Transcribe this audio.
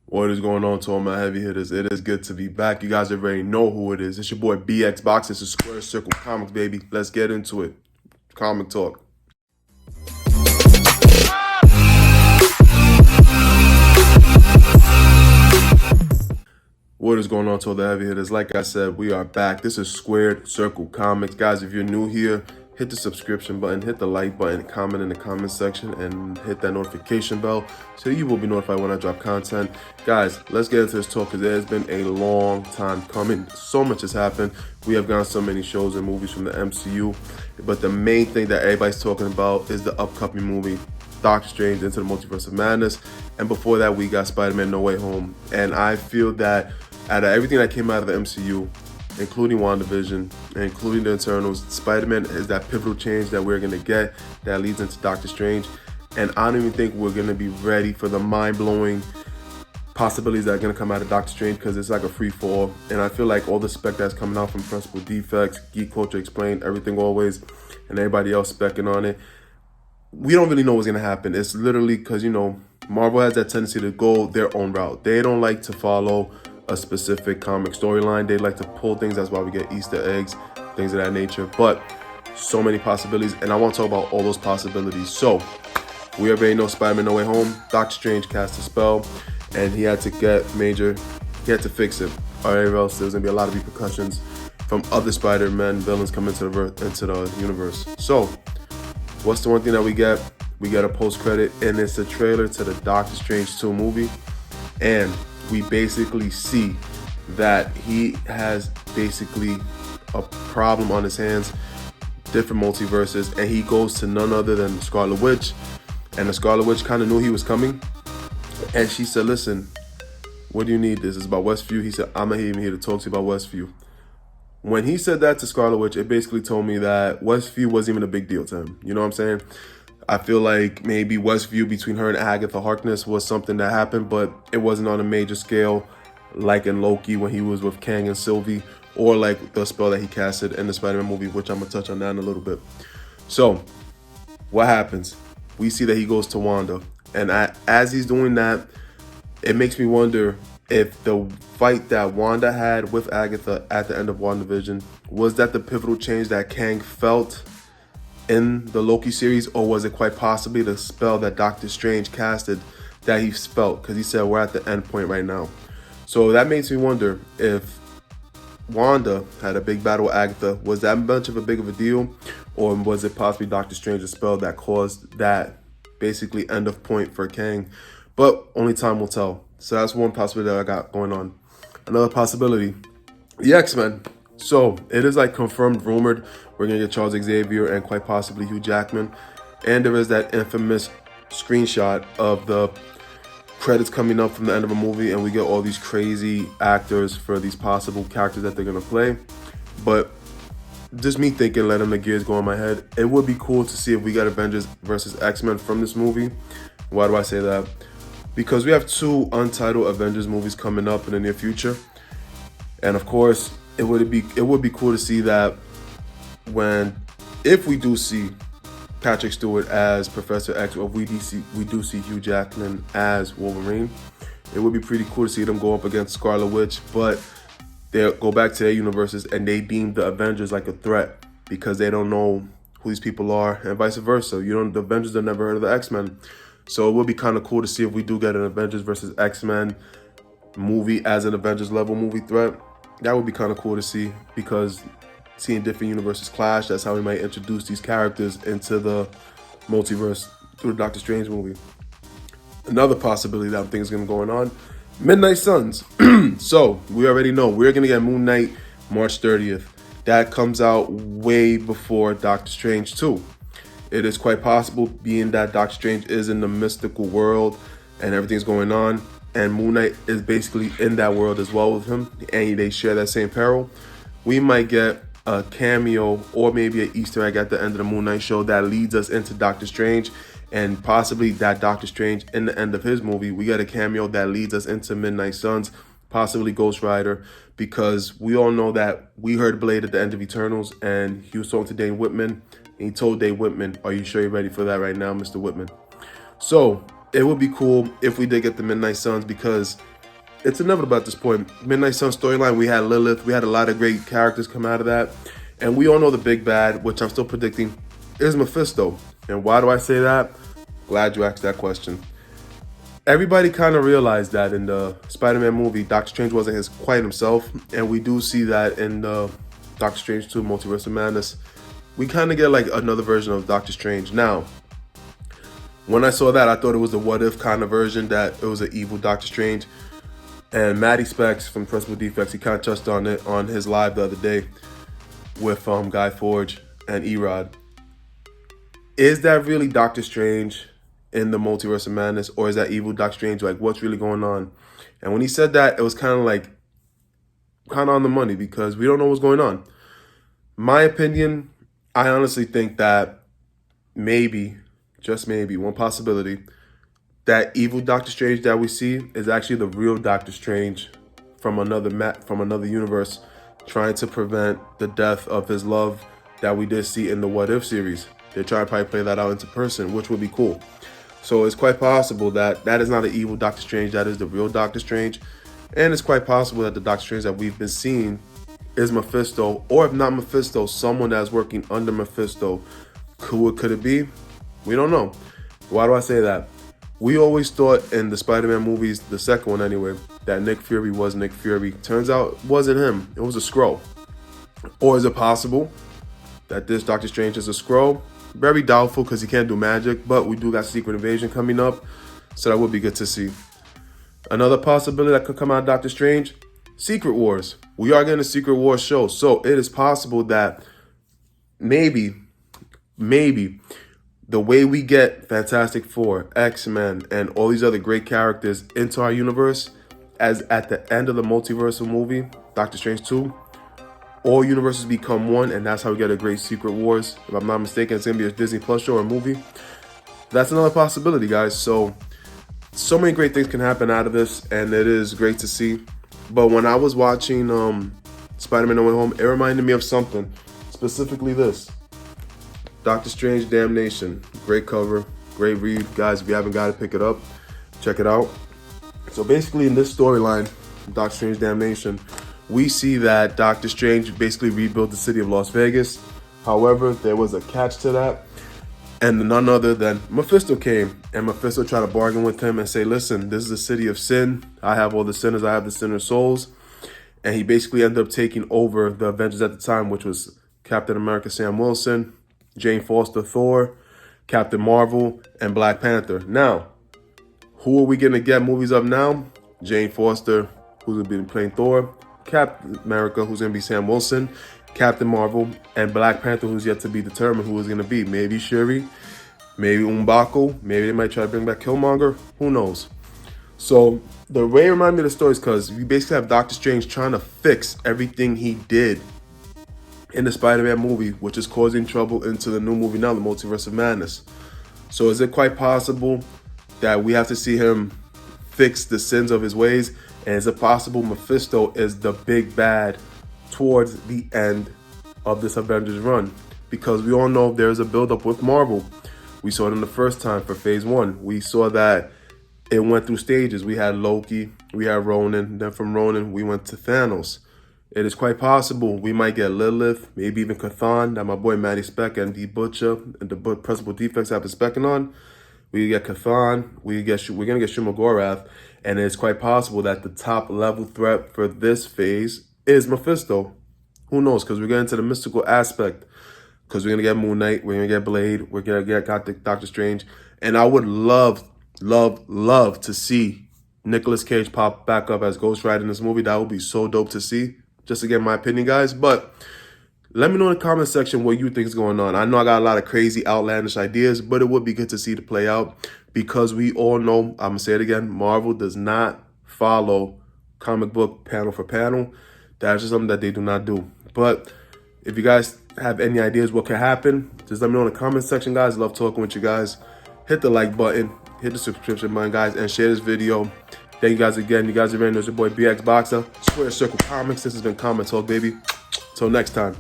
What is going on to all my heavy hitters? It is good to be back. You guys already know who it is. It's your boy BX Box. It's a Square Circle Comics, baby. Let's get into it. Comic talk. What is going on to all the heavy hitters? Like I said, we are back. This is Squared Circle Comics. Guys, if you're new here, hit the subscription button, hit the like button, comment in the comment section, and hit that notification bell so you will be notified when I drop content. Guys, let's get into this talk because it has been a long time coming. So much has happened. We have gotten so many shows and movies from the MCU, but the main thing that everybody's talking about is the upcoming movie Doctor Strange Into the Multiverse of Madness. And before that, we got Spider-Man No Way Home. And I feel that out of everything that came out of the MCU, including WandaVision, and including the Eternals, Spider-Man is that pivotal change that we're going to get that leads into Doctor Strange. And I don't even think we're going to be ready for the mind-blowing possibilities that are going to come out of Doctor Strange because it's like a free-for-all. And I feel like all the spec that's coming out from Principal Defects, Geek Culture Explained, Everything Always, and everybody else specking on it, we don't really know what's going to happen. It's literally because, Marvel has that tendency to go their own route. They don't like to follow a specific comic storyline. They like to pull things. That's why we get Easter eggs, things of that nature. But so many possibilities, and I want to talk about all those possibilities. So we already know Spider-Man No Way Home. Doctor Strange cast a spell, and he had to fix it, or else there's gonna be a lot of repercussions from other Spider-Man villains coming into the universe. So what's the one thing that we get? We get a post-credit, and it's a trailer to the Doctor Strange 2 movie, and we basically see that he has basically a problem on his hands, different multiverses, and he goes to none other than the Scarlet Witch. And the Scarlet Witch kind of knew he was coming, and she said, listen, what do you need? This is about Westview. He said, I'm not even here to talk to you about Westview. When he said that to Scarlet Witch, it basically told me that Westview wasn't even a big deal to him. You know what I'm saying? I feel like maybe Westview between her and Agatha Harkness was something that happened, but it wasn't on a major scale like in Loki when he was with Kang and Sylvie, or like the spell that he casted in the Spider-Man movie, which I'm going to touch on that in a little bit. So what happens? We see that he goes to Wanda, and as he's doing that, it makes me wonder if the fight that Wanda had with Agatha at the end of WandaVision, was that the pivotal change that Kang felt in the Loki series, or was it quite possibly the spell that Doctor Strange casted that he felt? Because he said we're at the end point right now. So that makes me wonder if Wanda had a big battle with Agatha. Was that much of a big of a deal? Or was it possibly Doctor Strange's spell that caused that basically end of point for Kang? But only time will tell. So that's one possibility that I got going on. Another possibility, the X-Men. So it is like confirmed, rumored, we're going to get Charles Xavier and quite possibly Hugh Jackman. And there is that infamous screenshot of the credits coming up from the end of a movie, and we get all these crazy actors for these possible characters that they're going to play. But just me thinking, letting the gears go in my head, it would be cool to see if we got Avengers versus X-Men from this movie. Why do I say that? Because we have two untitled Avengers movies coming up in the near future. And of course, it would be cool to see that if we do see Patrick Stewart as Professor X, or we do see Hugh Jackman as Wolverine, it would be pretty cool to see them go up against Scarlet Witch, but they go back to their universes and they deem the Avengers like a threat because they don't know who these people are, and vice versa. The Avengers have never heard of the X-Men. So it would be kind of cool to see if we do get an Avengers versus X-Men movie as an Avengers level movie threat. That would be kind of cool to see, because seeing different universes clash, that's how we might introduce these characters into the multiverse through the Doctor Strange movie. Another possibility that I think is going to go on, Midnight Suns. So we already know we're going to get Moon Knight March 30th. That comes out way before Doctor Strange 2. It is quite possible, being that Doctor Strange is in the mystical world and everything's going on, and Moon Knight is basically in that world as well with him, and they share that same peril. We might get a cameo or maybe an Easter egg at the end of the Moon Knight show that leads us into Doctor Strange, and possibly that Doctor Strange in the end of his movie, we get a cameo that leads us into Midnight Suns, possibly Ghost Rider, because we all know that we heard Blade at the end of Eternals, and he was talking to Dane Whitman, and he told Dane Whitman, are you sure you're ready for that right now, Mr. Whitman? So it would be cool if we did get the Midnight Suns, because it's inevitable at this point. Midnight Sun storyline, we had Lilith, we had a lot of great characters come out of that. And we all know the big bad, which I'm still predicting, is Mephisto. And why do I say that? Glad you asked that question. Everybody kind of realized that in the Spider-Man movie, Doctor Strange wasn't quite himself. And we do see that in the Doctor Strange 2, Multiverse of Madness. We kind of get like another version of Doctor Strange. Now, when I saw that, I thought it was a what-if kind of version, that it was an evil Doctor Strange. And Matty Specs from Principal Defects, he kind of touched on it on his live the other day with Guy Forge and Erod. Is that really Doctor Strange in the Multiverse of Madness, or is that evil Doctor Strange? Like, what's really going on? And when he said that, it was kind of on the money, because we don't know what's going on. My opinion, I honestly think that maybe, just maybe, one possibility, that evil Doctor Strange that we see is actually the real Doctor Strange from another universe, trying to prevent the death of his love that we did see in the What If series. They're trying to probably play that out into person, which would be cool. So it's quite possible that that is not an evil Doctor Strange, that is the real Doctor Strange. And it's quite possible that the Doctor Strange that we've been seeing is Mephisto, or if not Mephisto, someone that's working under Mephisto. Who could it be? We don't know. Why do I say that? We always thought in the Spider-Man movies, the second one anyway, that Nick Fury was Nick Fury. Turns out it wasn't him. It was a Skrull. Or is it possible that this Doctor Strange is a Skrull? Very doubtful, because he can't do magic, but we do got Secret Invasion coming up, so that would be good to see. Another possibility that could come out of Doctor Strange, Secret Wars. We are getting a Secret Wars show, so it is possible that maybe the way we get Fantastic Four, X-Men, and all these other great characters into our universe, as at the end of the Multiverse movie, Doctor Strange 2, all universes become one, and that's how we get a great Secret Wars. If I'm not mistaken, it's going to be a Disney Plus show or movie. That's another possibility, guys. So many great things can happen out of this, and it is great to see. But when I was watching Spider-Man No Way Home, it reminded me of something, specifically this. Doctor Strange Damnation. Great cover, great read. Guys, if you haven't got it, pick it up. Check it out. So basically in this storyline, Doctor Strange Damnation, we see that Doctor Strange basically rebuilt the city of Las Vegas. However, there was a catch to that. And none other than Mephisto came. And Mephisto tried to bargain with him and say, listen, this is a city of sin. I have all the sinners. I have the sinners' souls. And he basically ended up taking over the Avengers at the time, which was Captain America Sam Wilson, Jane Foster Thor, Captain Marvel, and Black Panther. Now, who are we going to get movies of now? Jane Foster, who's going to be playing Thor, Captain America, who's going to be Sam Wilson, Captain Marvel, and Black Panther, who's yet to be determined who is going to be. Maybe Shuri, maybe M'Baku, maybe they might try to bring back Killmonger, who knows. So the way it reminded me of the story is because we basically have Doctor Strange trying to fix everything he did in the Spider-Man movie, which is causing trouble into the new movie now, the Multiverse of Madness. So is it quite possible that we have to see him fix the sins of his ways? And is it possible Mephisto is the big bad towards the end of this Avengers run? Because we all know there's a buildup with Marvel. We saw it in the first time for Phase 1. We saw that it went through stages. We had Loki, we had Ronan, then from Ronan we went to Thanos. It is quite possible we might get Lilith, maybe even Chthon, that my boy Matty Speck and D Butcher and the Principal Defects have been specking on. We get Chthon, we're gonna get Shumagorath, and it's quite possible that the top level threat for this phase is Mephisto. Who knows? Because we're getting into the mystical aspect. Because we're gonna get Moon Knight, we're gonna get Blade, we're gonna get Doctor Strange, and I would love to see Nicolas Cage pop back up as Ghost Rider in this movie. That would be so dope to see. Just to get my opinion, guys. But let me know in the comment section what you think is going on. I know I got a lot of crazy, outlandish ideas, but it would be good to see it play out, because we all know, I'm going to say it again, Marvel does not follow comic book panel for panel. That's just something that they do not do. But if you guys have any ideas what can happen, just let me know in the comment section, guys. Love talking with you guys. Hit the like button, hit the subscription button, guys, and share this video. Thank you guys again. You guys are ready. It's your boy BX Boxer, Square Circle Comics. This has been Comic Talk, baby. Till next time.